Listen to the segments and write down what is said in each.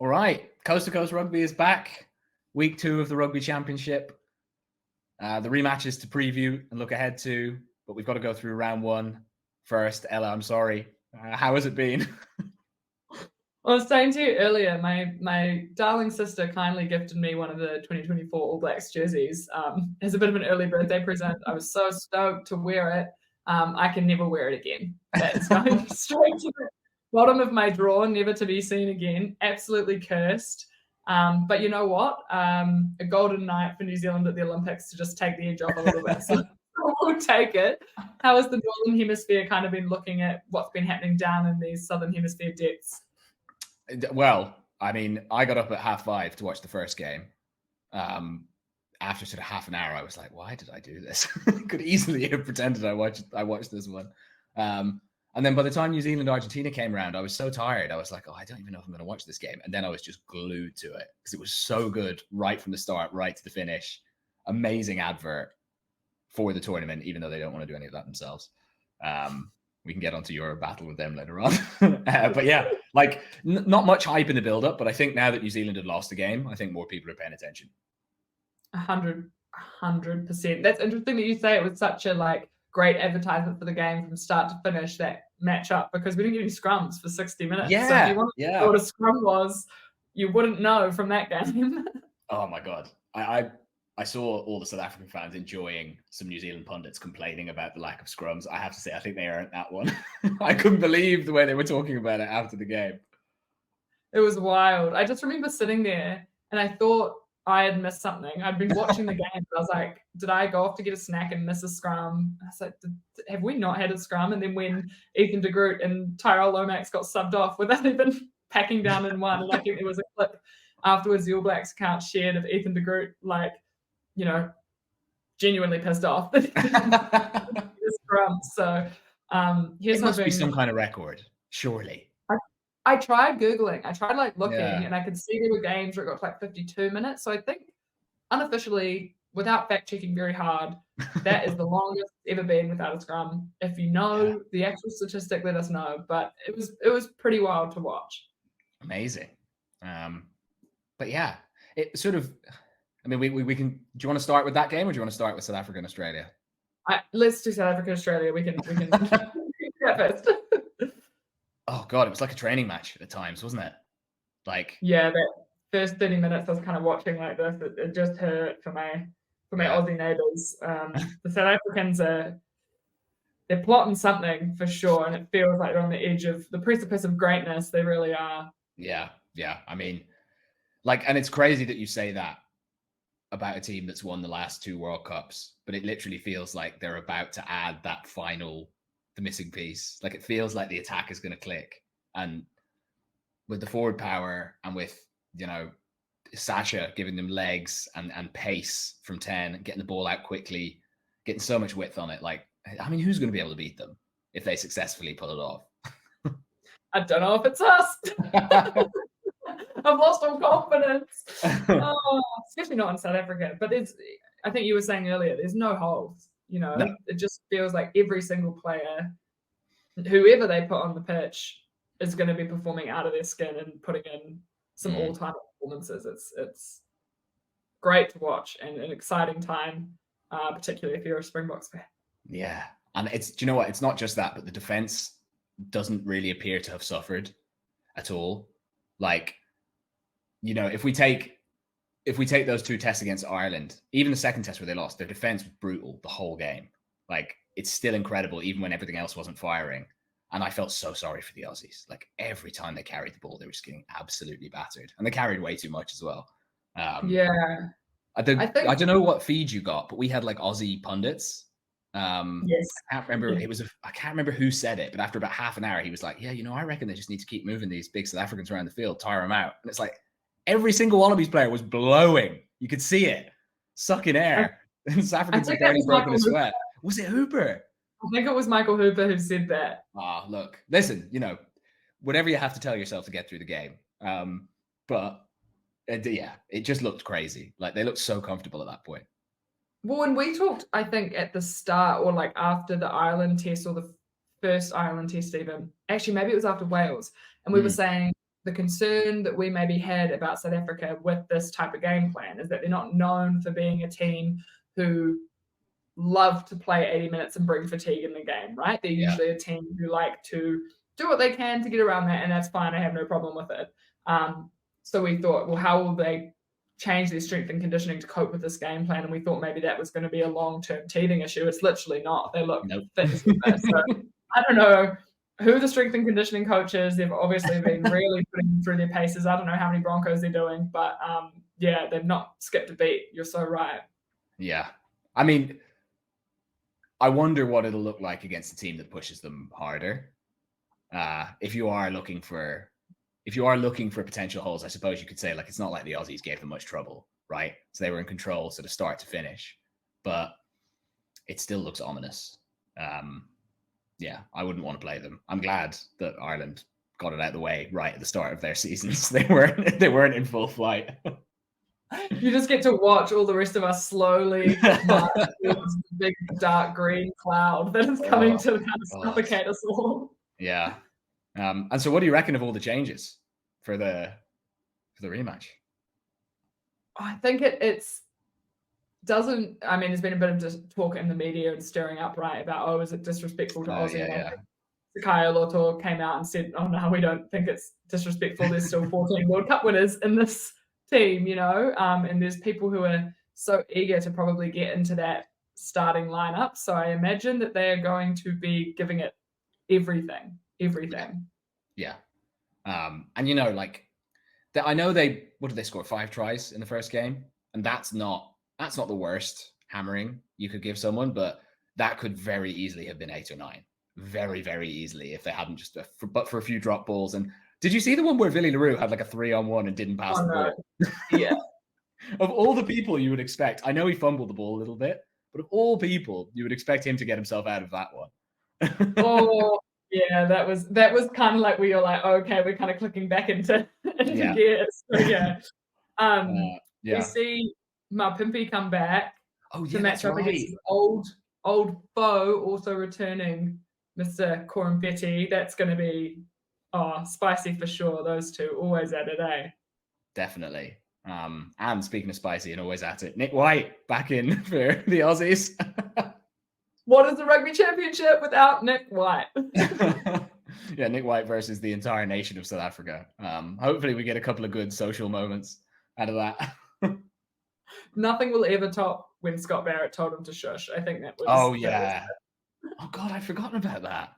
All right, Coast to Coast Rugby is back. Week 2 of the Rugby Championship. The rematches to preview and look ahead to, but we've got to go through round 1 first. Ella, I'm sorry. How has it been? I was saying to you earlier, my darling sister kindly gifted me one of the 2024 All Blacks jerseys as a bit of an early birthday present. I was so stoked to wear it. I can never wear it again. That is going straight to the bottom of my drawer, never to be seen again. Absolutely cursed. But you know what? A golden night for New Zealand at the Olympics to just take the edge off a little bit. So we'll take it. How has the Northern Hemisphere kind of been looking at what's been happening down in these Southern Hemisphere depths? Well, I mean, I got up at 5:30 to watch the first game. After sort of half an hour, I was like, why did I do this? Could easily have pretended I watched this one. And then by the time New Zealand Argentina came around, I was so tired. I was like, I don't even know if I'm going to watch this game. And then I was just glued to it because it was so good right from the start, right to the finish. Amazing advert for the tournament, even though they don't want to do any of that themselves. We can get onto your battle with them later on. But yeah, like not much hype in the build-up, but I think now that New Zealand had lost the game, I think more people are paying attention. 100%. That's interesting that you say it was such a great advertisement for the game from start to finish, that matchup, because we didn't get any scrums for 60 minutes. Yeah, so if you wanted to know what a scrum was, you wouldn't know from that game. Oh my God. I saw all the South African fans enjoying some New Zealand pundits complaining about the lack of scrums. I have to say, I think they earned that one. I couldn't believe the way they were talking about it after the game. It was wild. I just remember sitting there and I thought I had missed something. I'd been watching the game. I was like, did I go off to get a snack and miss a scrum? I was like, have we not had a scrum? And then when Ethan de Groot and Tyrell Lomax got subbed off without even packing down in one, and I think there was a clip afterwards the All Blacks account shared of Ethan de Groot, genuinely pissed off. Scrum. So here's it must be some kind of record, surely. I tried Googling. I tried looking, and I could see there were games where it got to 52 minutes. So I think unofficially, without fact checking very hard, that is the longest ever been without a scrum. If you know the actual statistic, let us know. But it was pretty wild to watch. Amazing. But yeah, it sort of. I mean, we can. Do you want to start with that game, or do you want to start with South Africa and Australia? Let's do South Africa and Australia. We can yeah, first. Oh God, it was like a training match at times, wasn't it? That first 30 minutes I was kind of watching like this. It just hurt for my Aussie neighbours. The South Africans they're plotting something for sure, and it feels like they're on the edge of the precipice of greatness. They really are. Yeah. I mean, and it's crazy that you say that about a team that's won the last 2 World Cups, but it literally feels like they're about to add that the missing piece. It feels like the attack is going to click, and with the forward power and with Sasha giving them legs and pace from 10, getting the ball out quickly, getting so much width on it. Who's going to be able to beat them if they successfully pull it off? I don't know if it's us. I've lost all confidence. Especially not in South Africa. But I think you were saying earlier, there's no holes. No. It just feels like every single player, whoever they put on the pitch, is going to be performing out of their skin and putting in some all-time performances. It's great to watch and an exciting time, particularly if you're a Springboks fan. Yeah, and do you know what? It's not just that, but the defense doesn't really appear to have suffered at all. If we take those 2 tests against Ireland, even the second test where they lost, their defense was brutal the whole game. It's still incredible, even when everything else wasn't firing. And I felt so sorry for the Aussies. Every time they carried the ball, they were just getting absolutely battered, and they carried way too much as well. I don't know what feed you got, but we had Aussie pundits. Yes. I can't remember. I can't remember who said it, but after about half an hour, he was like, "Yeah, I reckon they just need to keep moving these big South Africans around the field, tire them out." And it's every single Wallabies player was blowing. You could see it, sucking air. And South Africans are barely broken a sweat. Was it Hooper? I think it was Michael Hooper who said that. Look, listen, whatever you have to tell yourself to get through the game. But it just looked crazy. They looked so comfortable at that point. Well, when we talked, I think at the start or after the Ireland test or the first Ireland test even, actually maybe it was after Wales, and we were saying the concern that we maybe had about South Africa with this type of game plan is that they're not known for being a team who love to play 80 minutes and bring fatigue in the game, right? They're usually a team who like to do what they can to get around that, and that's fine. I have no problem with it. So we thought, well, how will they change their strength and conditioning to cope with this game plan? And we thought maybe that was going to be a long-term teething issue. It's literally not. They look fit as ever. So I don't know who the strength and conditioning coach is. They've obviously been really putting them through their paces. I don't know how many Broncos they're doing, but yeah, they've not skipped a beat. You're so right. Yeah. I mean, I wonder what it'll look like against a team that pushes them harder. If you are looking for potential holes, I suppose you could say, like, it's not like the Aussies gave them much trouble, right? So they were in control sort of start to finish, but it still looks ominous. Yeah, I wouldn't want to play them. I'm glad that Ireland got it out of the way right at the start of their seasons. They weren't in full flight. You just get to watch all the rest of us slowly march towards the big dark green cloud that is coming to kind of suffocate us all. Yeah. And so what do you reckon of all the changes for the rematch? I think it's doesn't, I mean, there's been a bit of talk in the media and stirring up, right, about, oh, is it disrespectful to Aussie? Yeah. Sakai Loto came out and said, oh no, we don't think it's disrespectful. There's still 14 World Cup winners in this team, you know, and there's people who are so eager to probably get into that starting lineup. So I imagine that they are going to be giving it everything. Yeah. And you know, like, I know what did they score? 5 tries in the first game, and that's not the worst hammering you could give someone, but that could very easily have been 8 or 9, very, very easily, if they hadn't just but for a few drop balls. And did you see the one where Villy Leroux had like a 3-on-1 and didn't pass the ball? Yeah. Of all the people you would expect, I know he fumbled the ball a little bit, but of all people, you would expect him to get himself out of that one. Oh, yeah, that was kind of like where you're like, oh, okay, we're kind of clicking back into gears. So yeah. We see Mapimpi come back to match up against his old foe, also returning Mr. Corampetti. That's going to be spicy for sure. Those two always at it, eh? Definitely. And speaking of spicy and always at it, Nick White back in for the Aussies. What is the Rugby Championship without Nick White? Yeah, Nick White versus the entire nation of South Africa. Hopefully we get a couple of good social moments out of that. Nothing will ever top when Scott Barrett told him to shush. I think that was... Oh, yeah. Oh, God, I'd forgotten about that.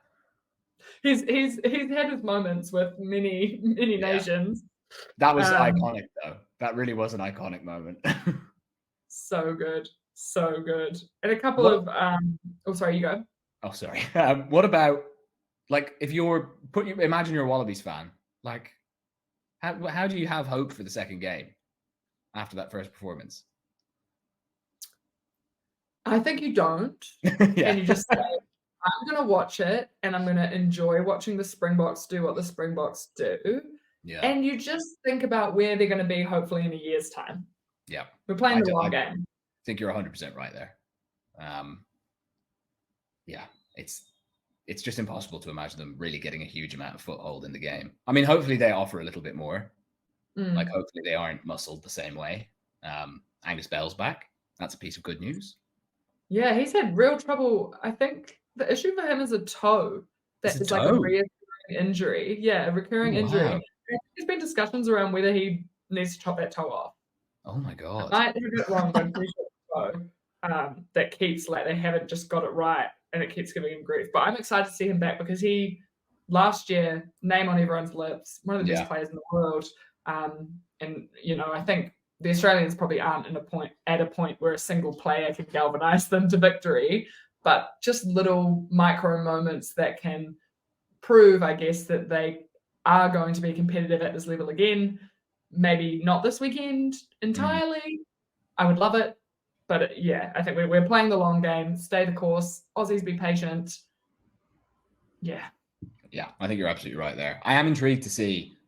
He's had his moments with many nations. That was iconic, though. That really was an iconic moment. So good. And a couple of... oh, sorry, you go. Oh, sorry. What about, like, if imagine you're a Wallabies fan, like, how do you have hope for the second game after that first performance? I think you don't. And you just say, I'm going to watch it and I'm going to enjoy watching the Springboks do what the Springboks do. Yeah. And you just think about where they're going to be hopefully in a year's time. Yeah. We're playing the long game. I think you're 100% right there. Yeah, it's just impossible to imagine them really getting a huge amount of foothold in the game. I mean, hopefully they offer a little bit more. Like, hopefully they aren't muscled the same way. Angus Bell's back. That's a piece of good news. Yeah, he's had real trouble. I think the issue for him is a toe. That is like a recurring injury. Yeah, a recurring injury. Wow. There's been discussions around whether he needs to chop that toe off. Oh my God. I might have it wrong, but I'm pretty sure it's toe. That keeps, like, they haven't just got it right and it keeps giving him grief. But I'm excited to see him back because he, last year, name on everyone's lips, one of the best players in the world. And, you know, I think the Australians probably aren't at a point where a single player can galvanise them to victory, but just little micro moments that can prove, I guess, that they are going to be competitive at this level again. Maybe not this weekend entirely. I would love it. But I think we're playing the long game. Stay the course. Aussies, be patient. Yeah, I think you're absolutely right there. I am intrigued to see,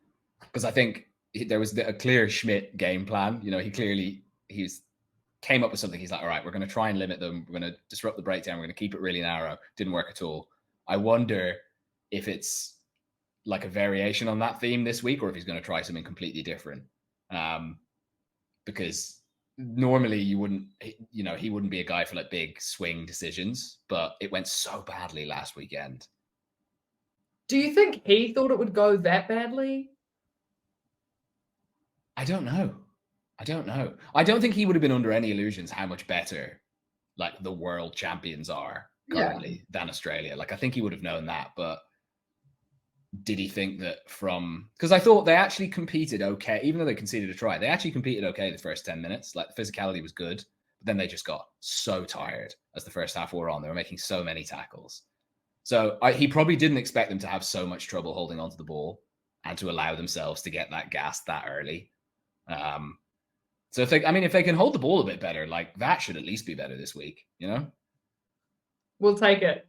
because I think there was a clear Schmidt game plan. You know, he came up with something. He's like, all right, we're going to try and limit them. We're going to disrupt the breakdown. We're going to keep it really narrow. Didn't work at all. I wonder if it's like a variation on that theme this week, or if he's going to try something completely different. Because normally he wouldn't be a guy for like big swing decisions, but it went so badly last weekend. Do you think he thought it would go that badly? I don't know. I don't think he would have been under any illusions how much better like the world champions are currently than Australia. Like I think he would have known that, but did he think that because I thought they actually competed okay, even though they conceded a try, they actually competed okay the first 10 minutes. Like the physicality was good, but then they just got so tired as the first half wore on. They were making so many tackles. So he probably didn't expect them to have so much trouble holding onto the ball and to allow themselves to get that gassed that early. So if they can hold the ball a bit better, like that should at least be better this week, you know? We'll take it.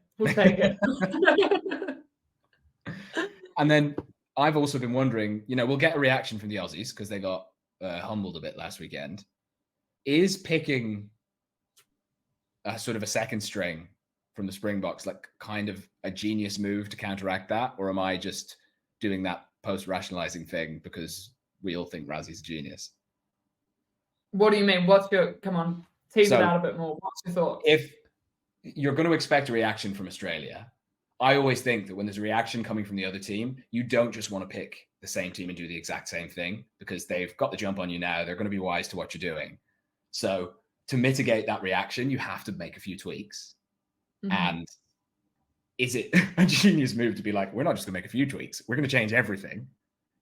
And then I've also been wondering, we'll get a reaction from the Aussies because they got humbled a bit last weekend. Is picking a sort of a second string from the Springboks like kind of a genius move to counteract that? Or am I just doing that post-rationalizing thing because we all think Razzie's a genius? What do you mean? Come on, tease it out a bit more. What's your thoughts? If you're going to expect a reaction from Australia, I always think that when there's a reaction coming from the other team, you don't just want to pick the same team and do the exact same thing because they've got the jump on you now. They're going to be wise to what you're doing. So to mitigate that reaction, you have to make a few tweaks. Mm-hmm. And is it a genius move to be like, we're not just going to make a few tweaks, we're going to change everything?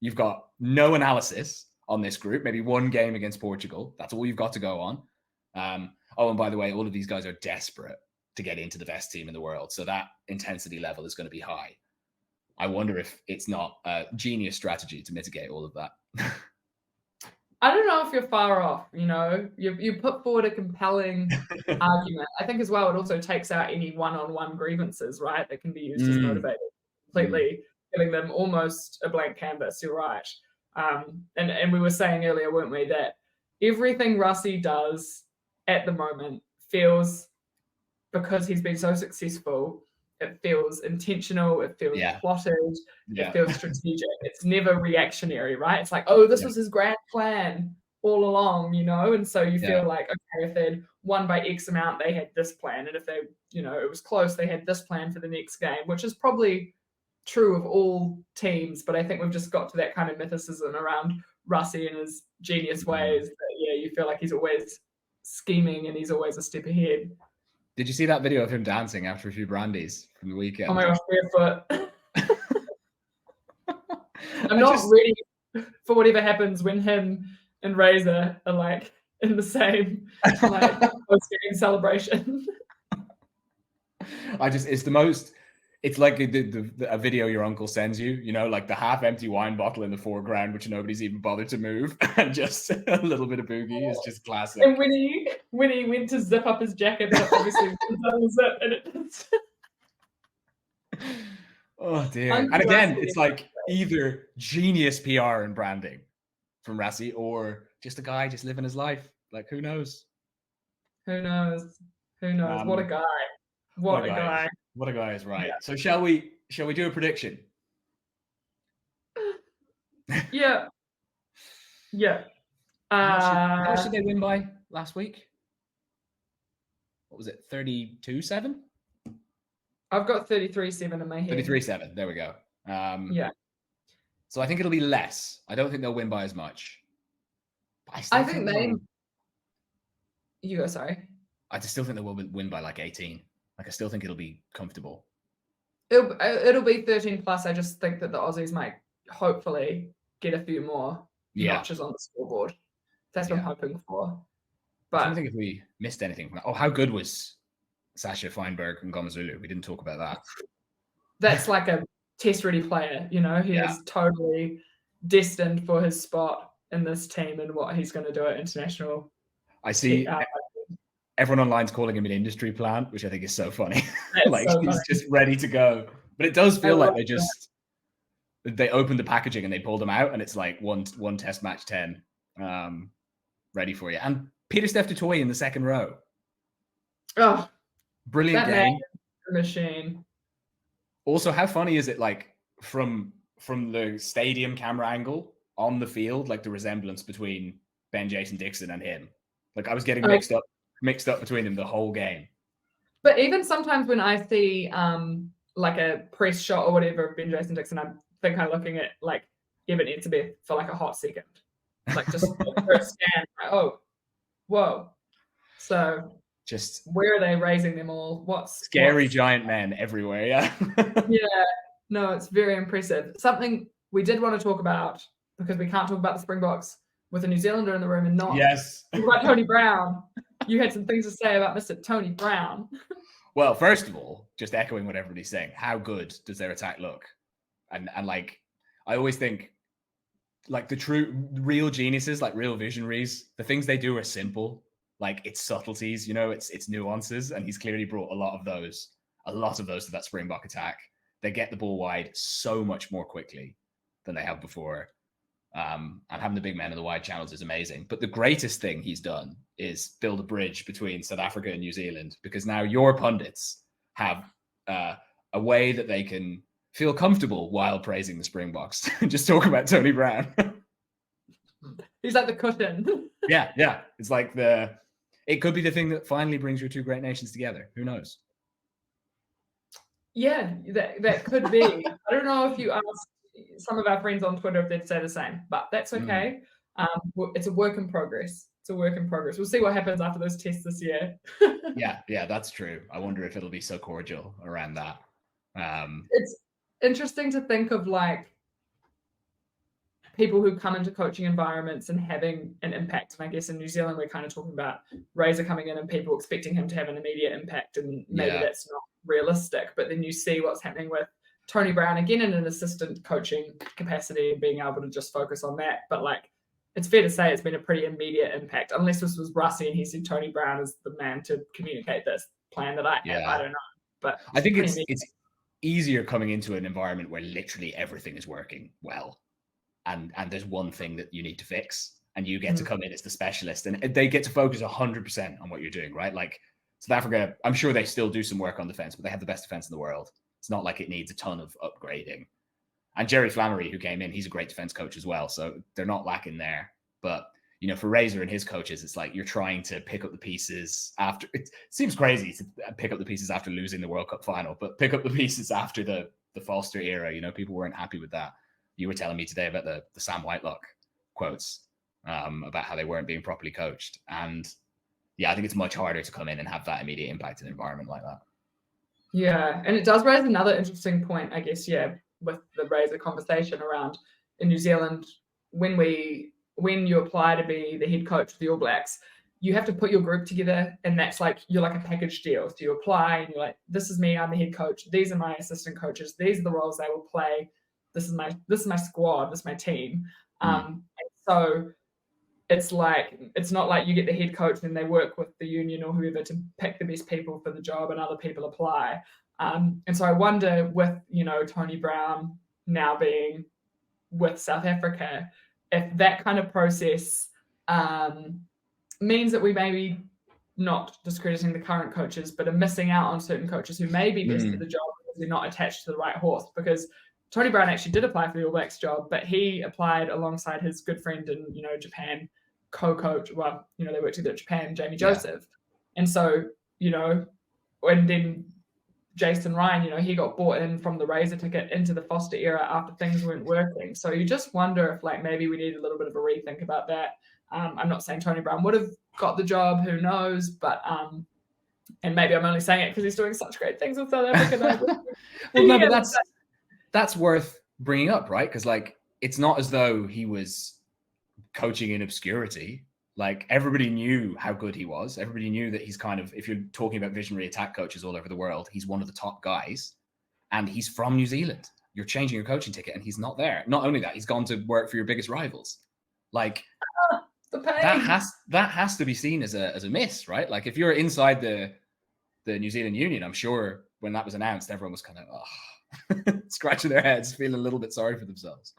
You've got no analysis on this group, maybe one game against Portugal. That's all you've got to go on. And by the way, all of these guys are desperate to get into the best team in the world. So that intensity level is going to be high. I wonder if it's not a genius strategy to mitigate all of that. I don't know if you're far off, you put forward a compelling argument. I think as well, it also takes out any one-on-one grievances, right? That can be used as motivators, completely giving them almost a blank canvas. You're right. And we were saying earlier, weren't we, that everything Russie does at the moment feels, because he's been so successful, it feels intentional, it feels plotted, it feels strategic. It's never reactionary, right? It's like, this was his grand plan all along, and so you feel like, okay, if they'd won by X amount, they had this plan, and if they, it was close, they had this plan for the next game, which is probably true of all teams, but I think we've just got to that kind of mythicism around Russie and his genius ways that, you feel like he's always scheming and he's always a step ahead. Did you see that video of him dancing after a few brandies from the weekend? Oh my gosh, barefoot. I'm not ready for whatever happens when him and Razor are like in the same like post-game celebration. It's like a video your uncle sends you, like the half-empty wine bottle in the foreground, which nobody's even bothered to move, and just a little bit of boogie is just classic. And when he went to zip up his jacket, that obviously unzip, and it. Oh dear! And again, it's like either genius PR and branding from Rassie, or just a guy just living his life. Like who knows? Who knows? What a guy! What a guy! What a guy is right. Yeah. So shall we do a prediction? Yeah. How much did they win by last week? What was it? 32-7? I've got 33-7 in my head. 33-7. There we go. Yeah. So I think it'll be less. I don't think they'll win by as much. I think they. You go. Sorry. I just still think they will win by like 18. Like I still think it'll be comfortable. It'll be 13 plus. I just think that the Aussies might hopefully get a few more notches on the scoreboard. That's what I'm hoping for. But I don't think if we missed anything from that. Oh, how good was Sasha Feinberg and Gomazulu? We didn't talk about that. That's like a test-ready player. He is totally destined for his spot in this team and what he's going to do at international. I see. Everyone online's calling him an industry plant, which I think is so funny. Like so he's just ready to go. But it does feel like they opened the packaging and they pulled him out, and it's like one test match 10 ready for you. And Peter-Steph du Toit in the second row. Oh, brilliant game. Machine. Also, how funny is it, like, from from the stadium camera angle on the field, like the resemblance between Ben Jason Dixon and him. Like I was getting mixed up between them the whole game. But even sometimes when I see like a press shot or whatever of Ben Jason Dixon, I think I'm looking at like Evan Etzebeth for like a hot second. Like just for a scan, like, oh, whoa. So just where are they raising them all? What's giant men everywhere? Yeah. Yeah, no, it's very impressive. Something we did want to talk about, because we can't talk about the Springboks with a New Zealander in the room and not talk about Tony Brown. You had some things to say about Mr. Tony Brown. Well, first of all, just echoing what everybody's saying, how good does their attack look? And like, I always think, like the real geniuses, like real visionaries, the things they do are simple. Like it's subtleties, you know, it's nuances, and he's clearly brought a lot of those to that Springbok attack. They get the ball wide so much more quickly than they have before. And having the big men in the wide channels is amazing. But the greatest thing he's done is build a bridge between South Africa and New Zealand, because now your pundits have a way that they can feel comfortable while praising the Springboks. Just talk about Tony Brown. He's like the cushion. Yeah. It's like it could be the thing that finally brings your two great nations together. Who knows? Yeah, that could be. I don't know if you asked some of our friends on Twitter if they'd say the same, but that's okay. It's a work in progress. We'll see what happens after those tests this year. Yeah, that's true. I wonder if it'll be so cordial around that. It's interesting to think of like people who come into coaching environments and having an impact. And I guess in New Zealand, we're kind of talking about Razor coming in and people expecting him to have an immediate impact, and maybe that's not realistic. But then you see what's happening with Tony Brown, again in an assistant coaching capacity, and being able to just focus on that. But like, it's fair to say it's been a pretty immediate impact, unless this was Rusty and he said Tony Brown is the man to communicate this plan that I have. I don't know. But I think it's easier coming into an environment where literally everything is working well. And there's one thing that you need to fix, and you get to come in as the specialist, and they get to focus 100% on what you're doing, right? Like South Africa, I'm sure they still do some work on defense, but they have the best defense in the world. It's not like it needs a ton of upgrading. And Jerry Flannery, who came in, he's a great defense coach as well, so they're not lacking there. But you know, for Razor and his coaches, it's like you're trying to pick up the pieces after. It seems crazy to pick up the pieces after losing the World Cup final, but pick up the pieces after the Foster era. You know, people weren't happy with that. You were telling me today about the Sam Whitelock quotes about how they weren't being properly coached. And yeah, I think it's much harder to come in and have that immediate impact in an environment like that. Yeah, and it does raise another interesting point, I guess, with the Razor conversation around in New Zealand, when you apply to be the head coach of the All Blacks, you have to put your group together, and that's like, you're like a package deal. So you apply and you're like, this is me, I'm the head coach, these are my assistant coaches, these are the roles they will play. This is my squad, this is my team. And so it's like, it's not like you get the head coach and they work with the union or whoever to pick the best people for the job and other people apply. And so I wonder, with, you know, Tony Brown now being with South Africa, if that kind of process means that we maybe not discrediting the current coaches, but are missing out on certain coaches who may be best for the job because they're not attached to the right horse. Because Tony Brown actually did apply for the All Blacks job, but he applied alongside his good friend and, you know, Japan co-coach. Well, you know, they worked together at Japan, Jamie Joseph. And so, you know, and then Jason Ryan, you know, he got bought in from the Razor ticket into the Foster era after things weren't working. So you just wonder if like maybe we need a little bit of a rethink about that. I'm not saying Tony Brown would have got the job, who knows, but and maybe I'm only saying it because he's doing such great things with South Africa. Well, no, but that's worth bringing up, right? Because like, it's not as though he was coaching in obscurity. Like, everybody knew how good he was. Everybody knew that he's kind of, if you're talking about visionary attack coaches all over the world, he's one of the top guys, and he's from New Zealand. You're changing your coaching ticket and he's not there. Not only that, he's gone to work for your biggest rivals. Like, that has to be seen as a miss, right? Like, if you're inside the New Zealand Union, I'm sure when that was announced, everyone was kind of scratching their heads, feeling a little bit sorry for themselves.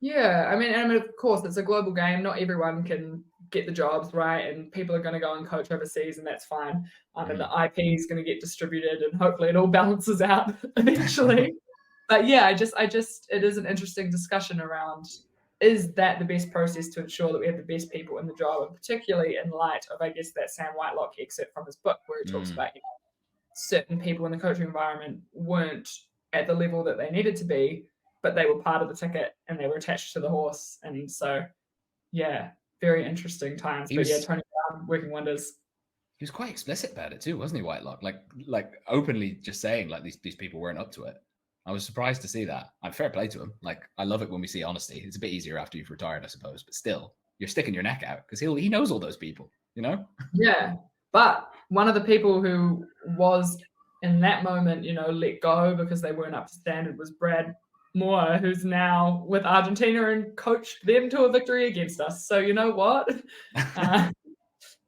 Yeah, I mean, of course, it's a global game. Not everyone can get the jobs, right? And people are going to go and coach overseas, and that's fine. And the IP is going to get distributed, and hopefully it all balances out eventually. But yeah, I just it is an interesting discussion around, is that the best process to ensure that we have the best people in the job, and particularly in light of, I guess, that Sam Whitelock excerpt from his book where he talks about, certain people in the coaching environment weren't at the level that they needed to be, but they were part of the ticket and they were attached to the horse. And so, yeah, very interesting times. But yeah, Tony Brown working wonders. He was quite explicit about it too, wasn't he, Whitelock? Like openly just saying like these people weren't up to it. I was surprised to see that. I'm fair play to him. Like I love it when we see honesty. It's a bit easier after you've retired, I suppose, but still, you're sticking your neck out because he knows all those people, you know? Yeah. But one of the people who was in that moment, let go because they weren't up to standard was Brad Moore, who's now with Argentina and coached them to a victory against us. So you know what?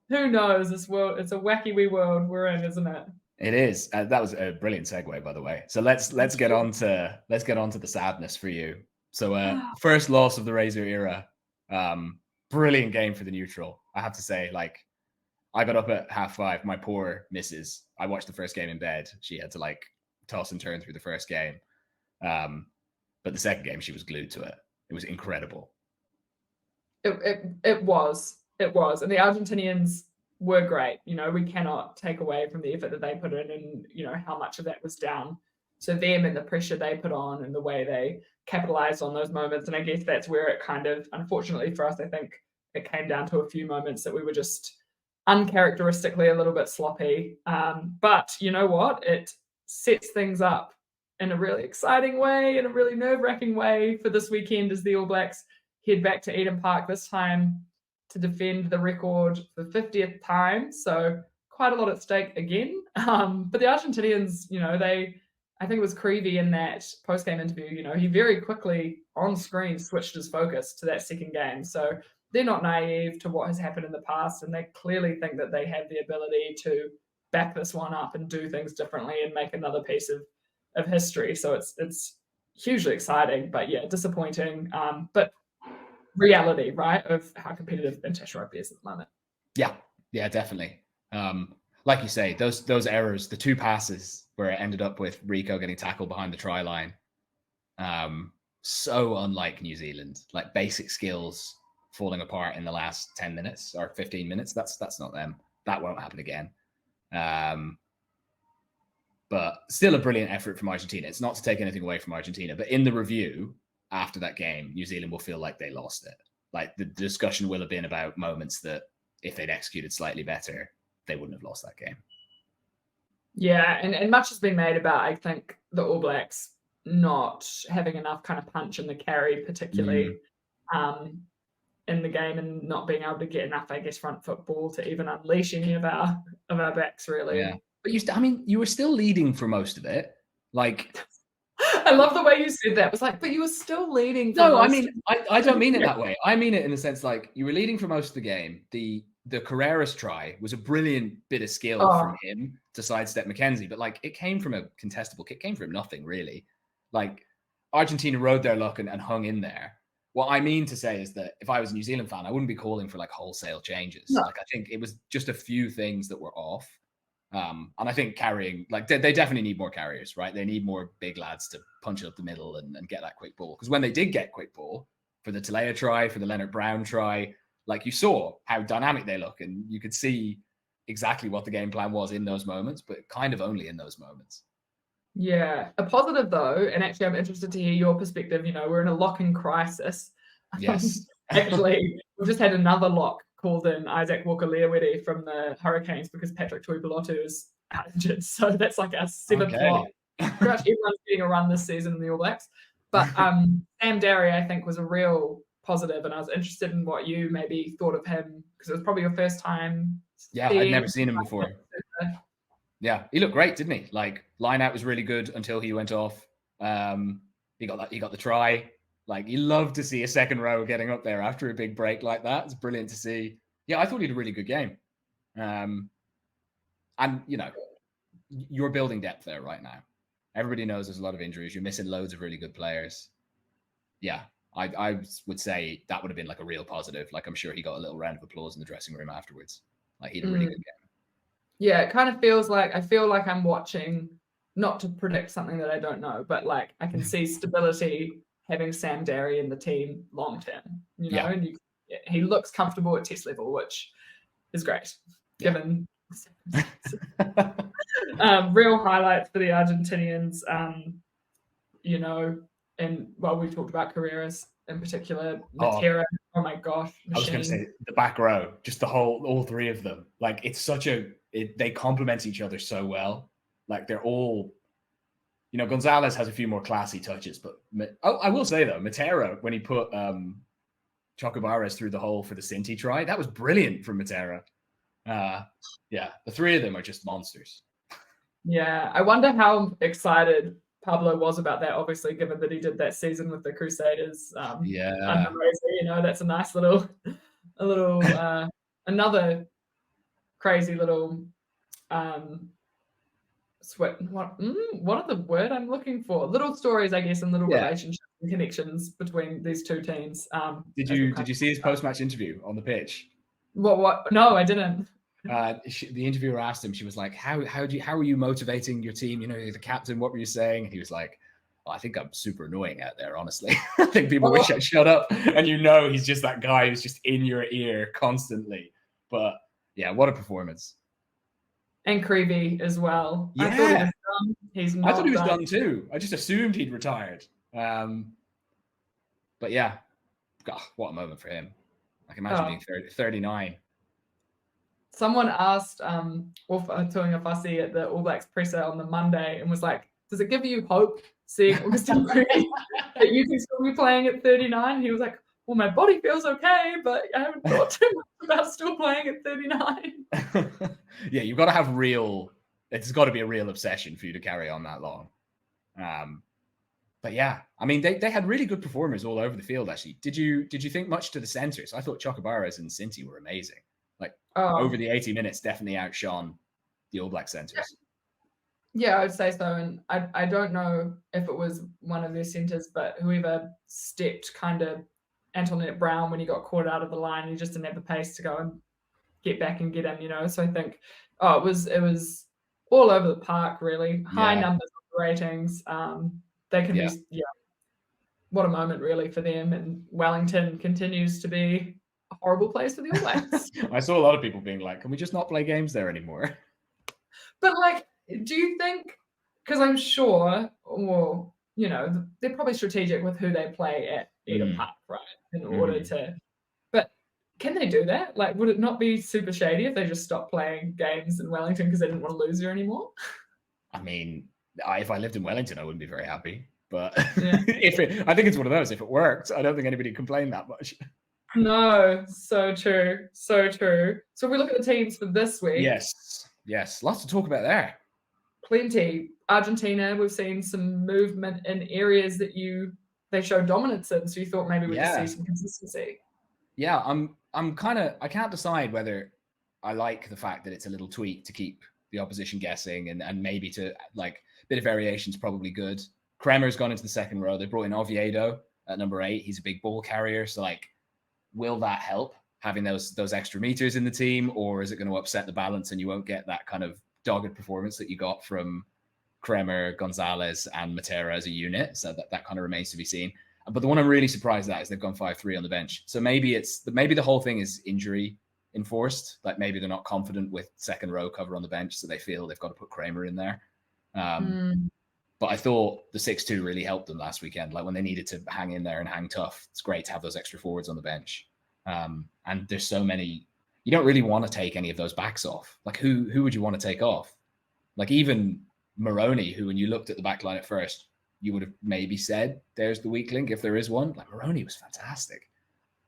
Who knows? This world, it's a wacky wee world we're in, isn't it? It is. That was a brilliant segue, by the way. So let's get on to the sadness for you. So first loss of the Razor era. Brilliant game for the neutral. I have to say, like, I got up at 5:30. My poor missus, I watched the first game in bed. She had to like toss and turn through the first game. But the second game, she was glued to it. It was incredible. It was. And the Argentinians were great. We cannot take away from the effort that they put in, and how much of that was down to them and the pressure they put on and the way they capitalized on those moments. And I guess that's where it kind of, unfortunately for us, I think it came down to a few moments that we were just uncharacteristically a little bit sloppy. But you know what? It sets things up in a really exciting way, in a really nerve-wracking way for this weekend as the All Blacks head back to Eden Park, this time to defend the record for the 50th time. So quite a lot at stake again. But the Argentinians, I think it was Creevy in that post-game interview, he very quickly on screen switched his focus to that second game. So they're not naive to what has happened in the past, and they clearly think that they have the ability to back this one up and do things differently and make another piece of history. So it's hugely exciting, but yeah, disappointing. But reality, right, of how competitive international rugby is at the moment. Yeah, definitely. Like you say, those errors, the two passes where it ended up with Rico getting tackled behind the try line, so unlike New Zealand, like basic skills falling apart in the last 10 minutes or 15 minutes. That's not them. That won't happen again. But still a brilliant effort from Argentina. It's not to take anything away from Argentina, but in the review after that game, New Zealand will feel like they lost it. Like the discussion will have been about moments that if they'd executed slightly better, they wouldn't have lost that game. Yeah, and much has been made about, I think, the All Blacks not having enough kind of punch in the carry, particularly in the game, and not being able to get enough, I guess, front football to even unleash any of our backs, really. Yeah, but you were still leading for most of it. Like, I love the way you said that. It was like, but you were still leading. No, I mean, I don't mean it that way. I mean it in the sense like you were leading for most of the game. The Carreras try was a brilliant bit of skill from him to sidestep Mackenzie, but like it came from a contestable kick, came from nothing really. Like Argentina rode their luck and hung in there. What I mean to say is that if I was a New Zealand fan, I wouldn't be calling for like wholesale changes. No. Like I think it was just a few things that were off. And I think carrying, like they definitely need more carriers, right? They need more big lads to punch it up the middle and get that quick ball. Because when they did get quick ball for the Talea try, for the Leonard Brown try, like you saw how dynamic they look, and you could see exactly what the game plan was in those moments, but kind of only in those moments. Yeah, a positive though, and actually I'm interested to hear your perspective. We're in a locking crisis. Yes. Actually, we've just had another lock called in, Isaac Walker-Leawede from the Hurricanes, because Patrick Tuipulotu is injured. So that's like our seventh lock. Pretty much everyone's getting a run this season in the All Blacks. But Sam Darry, I think, was a real positive, and I was interested in what you maybe thought of him, because it was probably your first time. Yeah, I'd never seen him before. Yeah, he looked great, didn't he? Like line out was really good until he went off. He got the try. Like you love to see a second row getting up there after a big break like that. It's brilliant to see. Yeah, I thought he had a really good game. And you're building depth there right now. Everybody knows there's a lot of injuries. You're missing loads of really good players. Yeah, I would say that would have been like a real positive. Like I'm sure he got a little round of applause in the dressing room afterwards. Like he had a really good game. Yeah, it kind of feels like, I feel like I'm watching not to predict something that I don't know, but like I can see stability having Sam Derry in the team long term, and he looks comfortable at test level, which is great given circumstances. Real highlights for the Argentinians, and we've talked about Carreras in particular, Matera, oh my gosh, machine. I was going to say the back row, just all three of them. Like it's they complement each other so well. Like they're all, Gonzalez has a few more classy touches, but I will say though, Matera, when he put Chocobares through the hole for the Cinti try, that was brilliant from Matera. The three of them are just monsters. Yeah, I wonder how excited Pablo was about that, obviously, given that he did that season with the Crusaders. Under Rosie, that's a nice another crazy little what are the word I'm looking for? Little stories, I guess, and little relationships and connections between these two teams. Did you see his post-match interview on the pitch? What? No, I didn't. The interviewer asked him, she was like, how are you motivating your team? You're the captain. What were you saying? And he was like, I think I'm super annoying out there, honestly. I think people wish I'd shut up. And he's just that guy who's just in your ear constantly. But yeah, what a performance. And Creevy as well. Yeah. I thought he was done. He's not. I thought he was done too. I just assumed he'd retired. But yeah, God, what a moment for him. I can imagine being 39. Someone asked Wolf Tuingafasi at the All Blacks presser on the Monday and was like, does it give you hope seeing Augustine Creevy that you can still be playing at 39? He was like, well, my body feels okay, but I haven't thought too much about still playing at 39. Yeah, you've got to have it's got to be a real obsession for you to carry on that long. But yeah, I mean, they had really good performers all over the field, actually. Did you think much to the centres? I thought Chocobares and Cinti were amazing. Like, over the 80 minutes, definitely outshone the All Black centres. Yeah, I would say so. And I don't know if it was one of their centres, but whoever stepped kind of Antoinette Brown when he got caught out of the line, he just didn't have the pace to go and get back and get him, So I think, it was all over the park, really. High numbers of ratings. They can be, what a moment, really, for them. And Wellington continues to be a horrible place for the All Blacks. I saw a lot of people being like, can we just not play games there anymore? But, do you think, because I'm sure, they're probably strategic with who they play at Eden Park, right, in order to, but can they do that? Like, would it not be super shady if they just stopped playing games in Wellington because they didn't want to lose there anymore? I mean, if I lived in Wellington, I wouldn't be very happy. But I think it's one of those. If it worked, I don't think anybody complained that much. No, so true. So true. So we look at the teams for this week. Yes. Lots to talk about there. Plenty. Argentina, we've seen some movement in areas that they show dominance in. So you thought maybe we'd see some consistency. Yeah, I can't decide whether I like the fact that it's a little tweak to keep the opposition guessing and maybe to like a bit of variation is probably good. Kremer's gone into the second row. They brought in Oviedo at number 8. He's a big ball carrier. So will that help having those extra meters in the team, or is it going to upset the balance and you won't get that kind of dogged performance that you got from Kremer, Gonzalez, and Matera as a unit? So that kind of remains to be seen. But the one I'm really surprised at is they've gone 5-3 on the bench. So maybe the whole thing is injury enforced. Like maybe they're not confident with second row cover on the bench, so they feel they've got to put Kremer in there. But I thought the 6-2 really helped them last weekend. Like when they needed to hang in there and hang tough, it's great to have those extra forwards on the bench. And there's so many, you don't really want to take any of those backs off. Like who would you want to take off? Like even Moroni, who when you looked at the back line at first, you would have maybe said there's the weak link if there is one. Like Moroni was fantastic.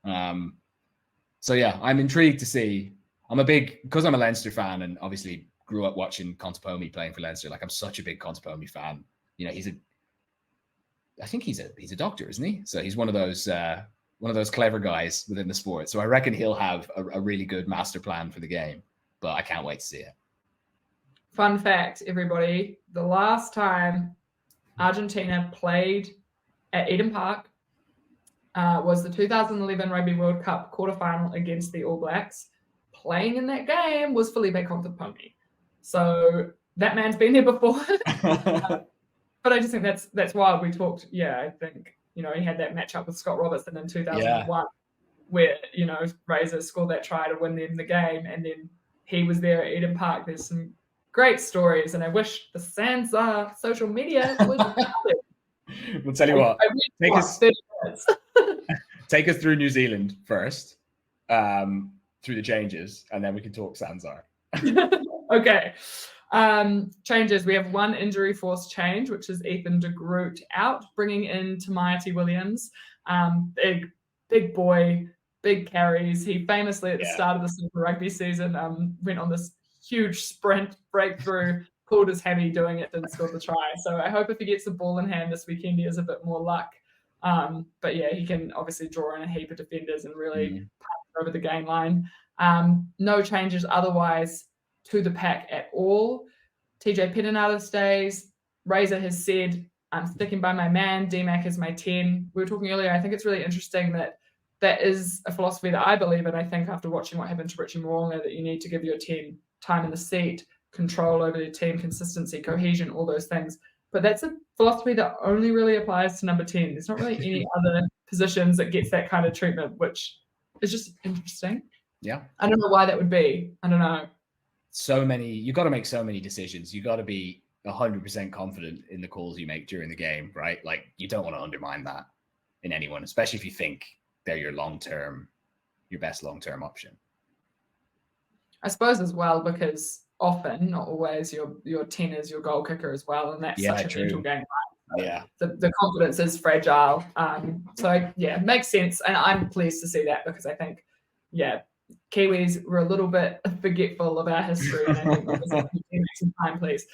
So yeah, I'm intrigued to see. Because I'm a Leinster fan and obviously grew up watching Contepomi playing for Leinster. Like I'm such a big Contepomi fan. I think he's a doctor, isn't he? So he's one of those clever guys within the sport. So I reckon he'll have a really good master plan for the game. But I can't wait to see it. Fun fact, everybody: the last time Argentina played at Eden Park was the 2011 Rugby World Cup quarterfinal against the All Blacks. Playing in that game was Felipe Contepomi. So that man's been there before. But I just think that's wild. We talked, I think, he had that matchup with Scott Robertson in 2001 where, Razor scored that try to win them the game, and then he was there at Eden Park. There's some great stories, and I wish the Sansa social media was We'll tell you what, take us through New Zealand first, through the changes, and then we can talk Sansa. Okay. Changes. We have one injury force change, which is Ethan de Groot out, bringing in Tamaiti Williams. Big boy, big carries. He famously at the start of the Super Rugby season went on this huge sprint breakthrough, pulled his hammy doing it, didn't score the try. So I hope if he gets the ball in hand this weekend, he has a bit more luck. But yeah, he can obviously draw in a heap of defenders and really pass over the game line. No changes otherwise to the pack at all. TJ Pettinato stays. Razor has said, I'm sticking by my man. DMAC is my 10. We were talking earlier. I think it's really interesting that is a philosophy that I believe in. I think after watching what happened to Richie Moronga, that you need to give your 10 time in the seat, control over your team, consistency, cohesion, all those things. But that's a philosophy that only really applies to number 10. There's not really any other positions that gets that kind of treatment, which is just interesting. Yeah. I don't know why that would be. I don't know. You got to make so many decisions. You got to be 100% confident in the calls you make during the game, right? Like, you don't want to undermine that in anyone, especially if you think they're your best long-term option. I suppose as well, because often, not always, your 10 is your goal kicker as well, and that's such a mental game. Right? Yeah. The confidence is fragile. So yeah, it makes sense. And I'm pleased to see that, because I think, Kiwis were a little bit forgetful of our history, and I think obviously make some time, please.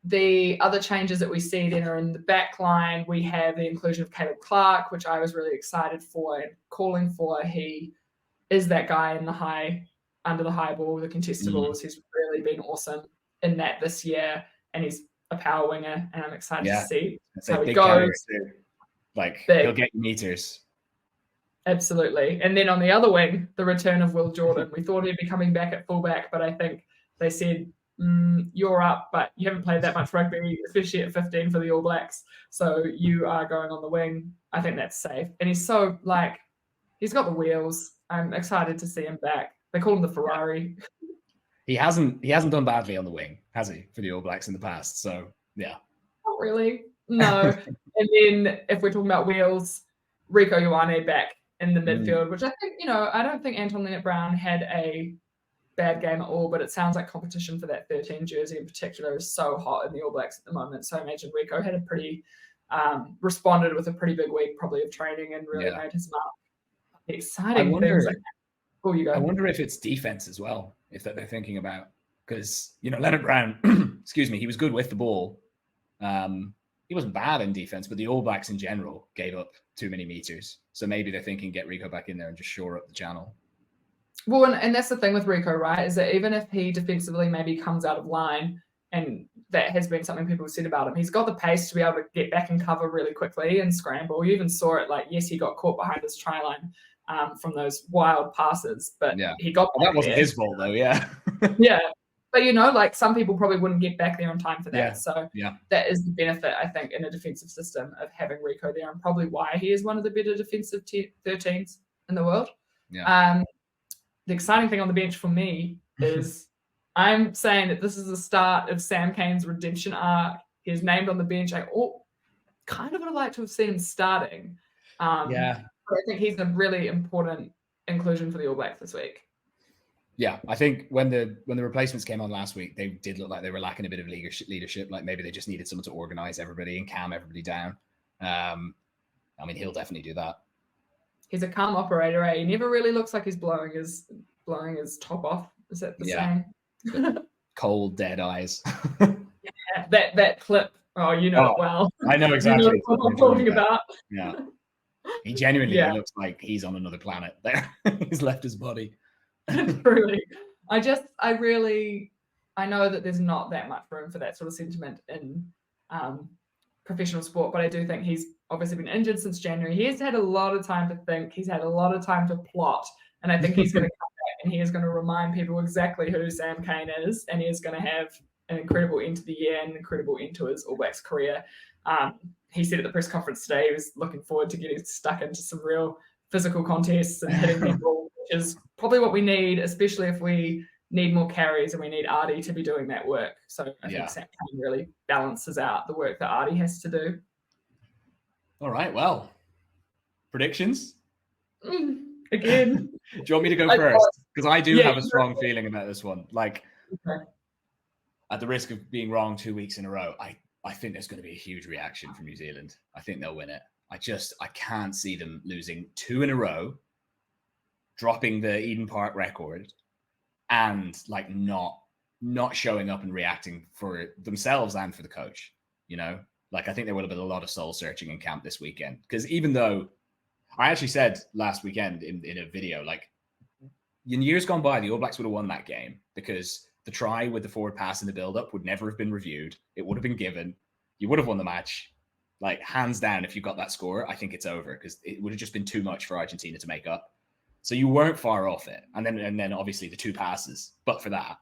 The other changes that we see then are in the back line. We have the inclusion of Caleb Clark, which I was really excited for and calling for. He is that guy in under the high ball, the contested balls. He's really been awesome in that this year, and he's a power winger, and I'm excited to see how he goes. He'll get meters. Absolutely. And then on the other wing, the return of Will Jordan. We thought he'd be coming back at fullback, but I think they said, you're up, but you haven't played that much rugby, especially at 15 for the All Blacks. So you are going on the wing. I think that's safe. And he's so, he's got the wheels. I'm excited to see him back. They call him the Ferrari. He hasn't done badly on the wing, has he, for the All Blacks in the past? So, yeah. Not really. No. And then if we're talking about wheels, Rieko Ioane back in the midfield, which I think, I don't think Anton Lienert-Brown had a bad game at all, but it sounds like competition for that 13 jersey in particular is so hot in the All Blacks at the moment. So I imagine Rieko had responded with a pretty big week probably of training and really made his mark. The exciting things. I wonder if it's defense as well, if that they're thinking about, because, Lienert-Brown, excuse me, he was good with the ball. He wasn't bad in defense, but the All Blacks in general gave up too many meters. So maybe they're thinking get Rieko back in there and just shore up the channel. Well, and that's the thing with Rieko, right? Is that even if he defensively maybe comes out of line, and that has been something people have said about him, he's got the pace to be able to get back and cover really quickly and scramble. You even saw it, yes, he got caught behind his try line from those wild passes, but he got back that wasn't his fault, though, yeah. Yeah. But, some people probably wouldn't get back there in time for that. Yeah. So that is the benefit, I think, in a defensive system of having Rieko there, and probably why he is one of the better defensive 13s in the world. Yeah. The exciting thing on the bench for me is I'm saying that this is the start of Sam Cane's redemption arc. He's named on the bench. I kind of would have liked to have seen him starting. But I think he's a really important inclusion for the All Blacks this week. Yeah, I think when the replacements came on last week, they did look like they were lacking a bit of leadership. Like maybe they just needed someone to organize everybody and calm everybody down. He'll definitely do that. He's a calm operator. He never really looks like he's blowing his top off. Is that the same? Cold, dead eyes. That clip. Oh, it well. I know exactly what I'm talking about. Yeah. He genuinely looks like he's on another planet there. He's left his body. Truly. I know that there's not that much room for that sort of sentiment in professional sport, but I do think he's obviously been injured since January. He has had a lot of time to think. He's had a lot of time to plot, and I think he's going to come back and he is going to remind people exactly who Sam Cane is, and he is going to have an incredible end to the year and an incredible end to his All Blacks career. He said at the press conference today he was looking forward to getting stuck into some real physical contests and hitting people, which is probably what we need, especially if we need more carries and we need Artie to be doing that work. So I think Sam Cane really balances out the work that Artie has to do. All right, well, predictions? Again. Do you want me to go first? Because I do have a strong feeling about this one. Like, at the risk of being wrong 2 weeks in a row, I think there's going to be a huge reaction from New Zealand. I think they'll win it. I can't see them losing 2 in a row, dropping the Eden Park record, and like not showing up and reacting for themselves and for the coach. You know, like I think there would have been a lot of soul searching in camp this weekend, because even though I actually said last weekend in a video, like in years gone by, the All Blacks would have won that game because the try with the forward pass in the build-up would never have been reviewed. It would have been given. You would have won the match. Like, hands down, if you got that score, I think it's over, because it would have just been too much for Argentina to make up. So you weren't far off it. And then obviously the 2 passes. But for that,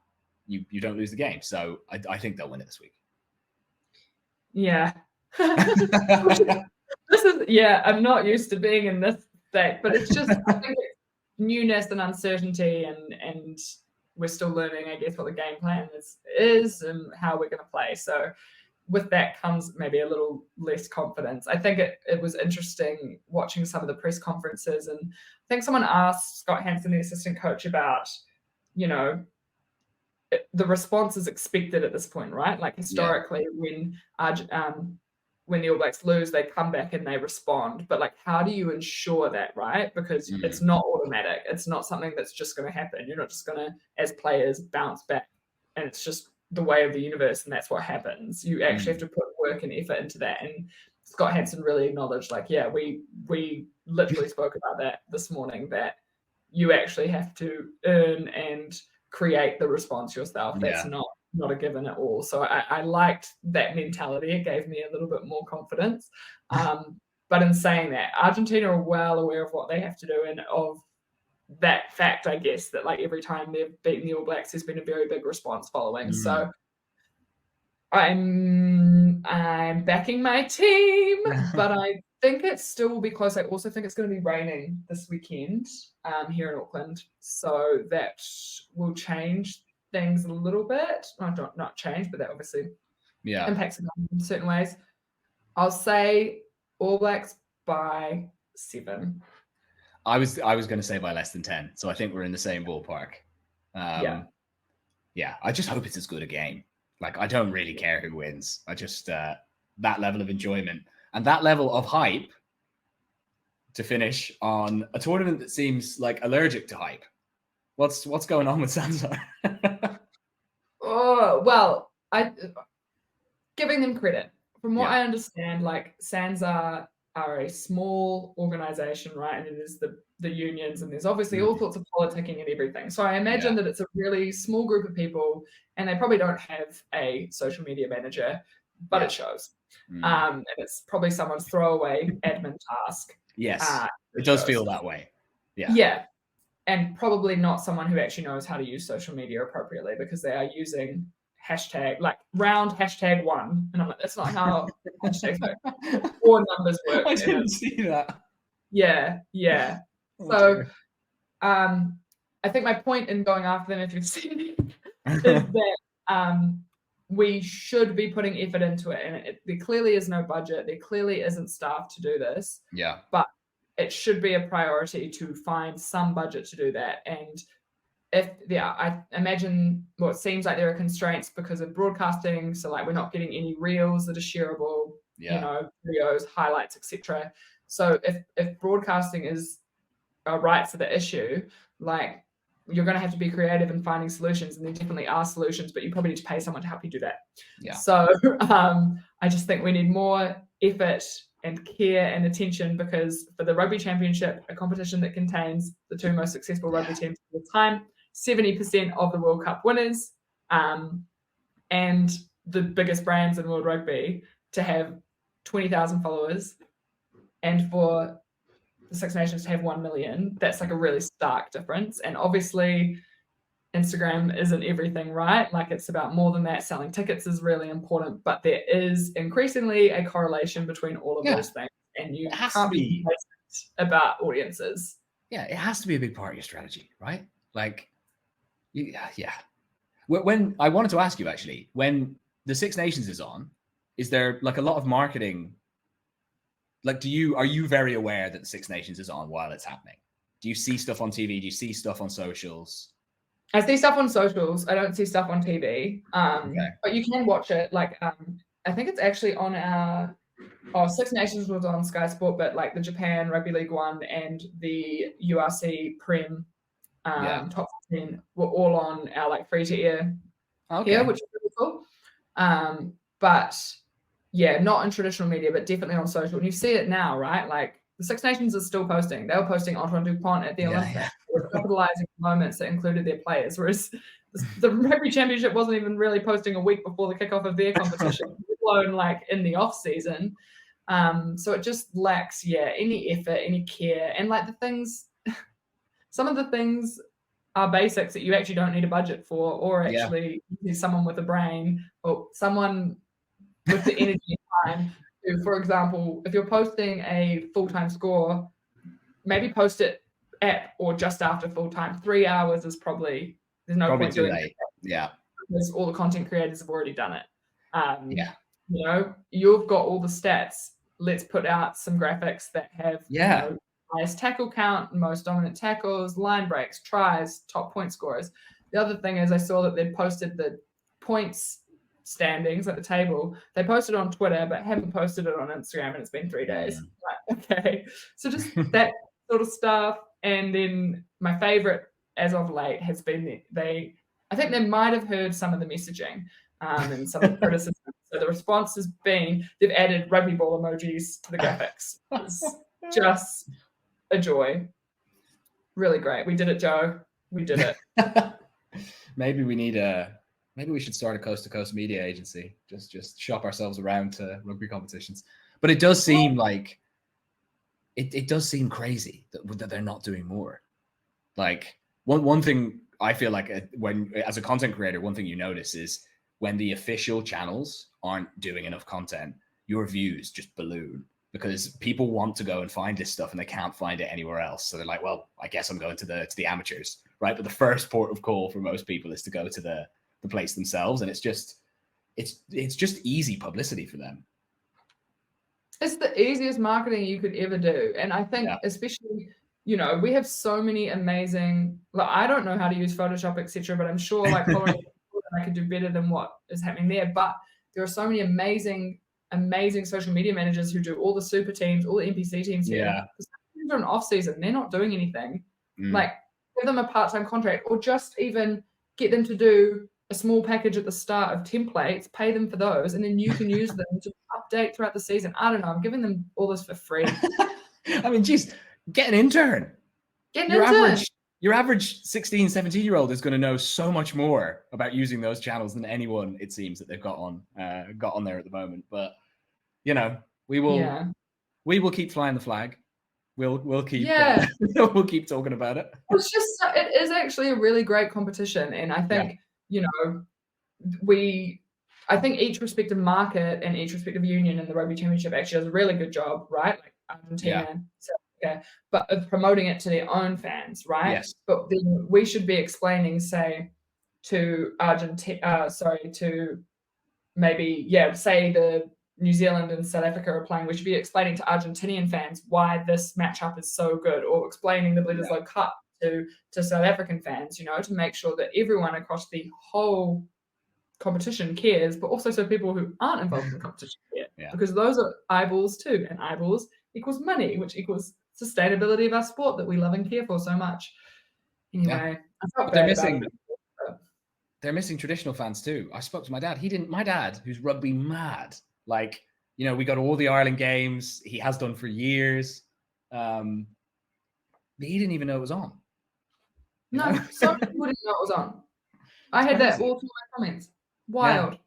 you don't lose the game. So I think they'll win it this week. Yeah. I'm not used to being in this state, but it's just, I think it's newness and uncertainty, and we're still learning, I guess, what the game plan is and how we're going to play. So with that comes maybe a little less confidence. I think it was interesting watching some of the press conferences, and I think someone asked Scott Hansen, the assistant coach, about, you know, the response is expected at this point, right? Like historically, when the All Blacks lose, they come back and they respond. But like, how do you ensure that, right? Because it's not automatic. It's not something that's just going to happen. You're not just going to, as players, bounce back, and it's just the way of the universe, and that's what happens. You actually have to put work and effort into that. And Scott Hansen really acknowledged, like, yeah, we literally spoke about that this morning, that you actually have to earn and create the response yourself. That's not a given at all. So I liked that mentality. It gave me a little bit more confidence. But in saying that, Argentina are well aware of what they have to do, and of that fact, I guess, that like every time they've beaten the All Blacks, there's been a very big response following. So I'm backing my team, but I think it still will be close. I also think it's going to be raining this weekend here in Auckland, so that will change things a little bit. Not change, but that obviously impacts it in certain ways. I'll say All Blacks by 7. I was going to say by less than 10, so I think we're in the same ballpark. I just hope it's as good a game. Like, I don't really care who wins. I just that level of enjoyment and that level of hype to finish on a tournament that seems like allergic to hype. What's going on with Sansa? Oh, well, giving them credit. From what I understand, like, Sansa are a small organization, right? And it is the unions, and there's obviously all sorts of politicking and everything. So I imagine that it's a really small group of people, and they probably don't have a social media manager, but it shows. And it's probably someone's throwaway admin task. Yes, it does feel that way. Yeah. And probably not someone who actually knows how to use social media appropriately, because they are using round #1. And I'm like, that's not how hashtags work or numbers work. I didn't see that. Yeah. So I think my point in going after them, if you've seen it, is that we should be putting effort into it. And there clearly is no budget. There clearly isn't staff to do this. Yeah. But it should be a priority to find some budget to do that. And I imagine, it seems like there are constraints because of broadcasting. So like, we're not getting any reels that are shareable, videos, highlights, etc. So if broadcasting is right for the issue, like, you're going to have to be creative in finding solutions, and there definitely are solutions, but you probably need to pay someone to help you do that. Yeah. So I just think we need more effort and care and attention, because for the Rugby Championship, a competition that contains the 2 most successful rugby teams of the time, 70% of the World Cup winners, and the biggest brands in world rugby, to have 20,000 followers, and for the Six Nations to have 1 million, that's like a really stark difference. And obviously, Instagram isn't everything, right? Like it's about more than that. Selling tickets is really important, but there is increasingly a correlation between all of those things, and you can't be complacent about audiences. Yeah, it has to be a big part of your strategy, right? Like, yeah. When I wanted to ask you actually, when the Six Nations is on, is there like a lot of marketing? Like, are you very aware that the Six Nations is on while it's happening? Do you see stuff on TV? Do you see stuff on socials? I see stuff on socials. I don't see stuff on TV. But you can watch it. Like, I think it's actually on our. Six Nations was on Sky Sport, but like the Japan Rugby League 1 and the URC Prem top 10 were all on our like free to air here, which is really cool. But yeah, not in traditional media, but definitely on social. And you see it now, right? Like the Six Nations is still posting. They were posting Antoine Dupont at the Olympics. They were capitalizing moments that included their players, whereas the Rugby Championship wasn't even really posting a week before the kickoff of their competition, let alone like in the off season. So it just lacks, any effort, any care, and like the things. Some of the things are basics that you actually don't need a budget for, or actually someone with a brain or someone with the energy and time to, for example, if you're posting a full-time score, maybe post it at or just after full-time. 3 hours is probably, there's no point doing it. Yeah. Because all the content creators have already done it. You've got all the stats. Let's put out some graphics that have, highest tackle count, most dominant tackles, line breaks, tries, top point scorers. The other thing is I saw that they'd posted the points standings at the table. They posted on Twitter, but haven't posted it on Instagram, and it's been 3 days. Okay. So just that sort of stuff. And then my favorite as of late has been I think they might have heard some of the messaging and some of the criticism. So the response has been they've added rugby ball emojis to the graphics. It's just a joy. Really great. We did it, Joe. We did it. Maybe we should start a coast-to-coast media agency. Just shop ourselves around to rugby competitions. But it does seem like it does seem crazy that they're not doing more. Like one thing I feel like when as a content creator, one thing you notice is when the official channels aren't doing enough content, your views just balloon because people want to go and find this stuff and they can't find it anywhere else. So they're like, well, I guess I'm going to the amateurs, right? But the first port of call for most people is to go to the place themselves, and it's just easy publicity for them. It's the easiest marketing you could ever do. And I think especially, we have so many amazing, like, I don't know how to use Photoshop, etc., but I'm sure like I could do better than what is happening there. But there are so many amazing social media managers who do all the super teams, all the NPC teams here. They're in off season, they're not doing anything. Like give them a part-time contract, or just even get them to do a small package at the start of templates, pay them for those, and then you can use them to update throughout the season. I don't know. I'm giving them all this for free. I mean, geez, get an intern. Your average 16, 17-year-old is going to know so much more about using those channels than anyone, it seems, that they've got on there at the moment. But we will keep flying the flag. We'll keep we'll keep talking about it. It is actually a really great competition, and I think I think each respective market and each respective union in the Rugby Championship actually does a really good job, right? Like Argentina, South Africa, but of promoting it to their own fans, right? Yes. But then we should be explaining, say, to Argentina, to maybe, say the New Zealand and South Africa are playing, we should be explaining to Argentinian fans why this matchup is so good, or explaining the Bledisloe Cup to South African fans, to make sure that everyone across the whole competition cares, but also so people who aren't involved in the competition care. Because those are eyeballs too, and eyeballs equals money, which equals sustainability of our sport that we love and care for so much. Anyway, I felt bad about it. They're missing traditional fans too. I spoke to my dad. My dad, who's rugby mad, like, we go to all the Ireland games. He has done for years. But he didn't even know it was on. No, some people didn't know it was on. I had that all through my comments. Wild.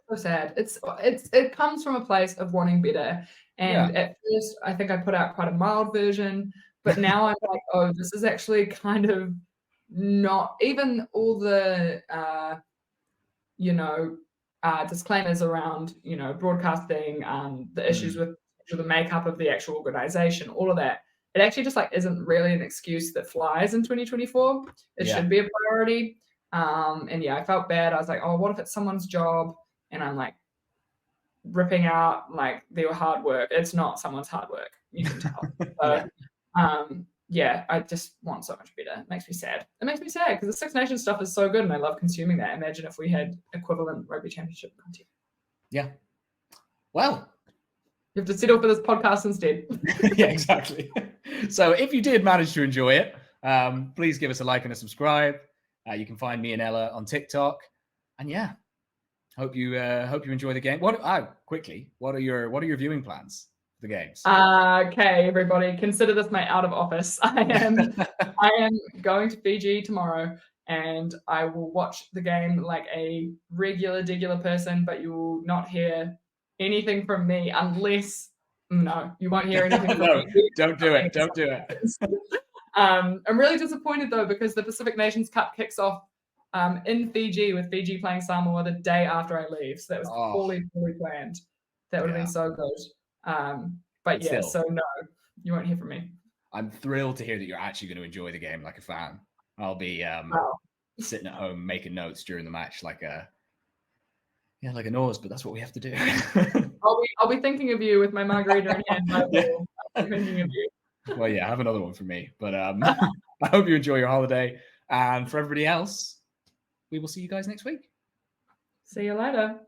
so sad. It comes from a place of wanting better. And at first, I think I put out quite a mild version, but now I'm like, oh, this is actually kind of not even all the disclaimers around broadcasting, the issues with the makeup of the actual organization, all of that. It actually just like isn't really an excuse that flies in 2024. It should be a priority. And yeah, I felt bad. I was like, oh, what if it's someone's job? And I'm like ripping out like their hard work. It's not someone's hard work. You can tell. So, yeah, I just want so much better. It makes me sad. It makes me sad because the Six Nations stuff is so good and I love consuming that. Imagine if we had equivalent Rugby Championship content. Yeah. Well, you have to settle for this podcast instead. Yeah, exactly. So if you did manage to enjoy it, please give us a like and a subscribe. You can find me and Ella on TikTok. And yeah, hope you enjoy the game. What are your viewing plans for the games? Okay, everybody, consider this my out of office. I am going to Fiji tomorrow, and I will watch the game like a regular person, but you will not hear anything from me unless you won't hear anything from me. Don't do it. Don't do it. I'm really disappointed though because the Pacific Nations Cup kicks off in Fiji with Fiji playing Samoa the day after I leave. So that was poorly planned. That would have been so good. But yeah, so no, you won't hear from me. I'm thrilled to hear that you're actually going to enjoy the game like a fan. I'll be sitting at home making notes during the match like a nose, but that's what we have to do. I'll be thinking of you with my margarita in hand. I'll be thinking of you. Well, yeah, have another one for me. But I hope you enjoy your holiday. And for everybody else, we will see you guys next week. See you later.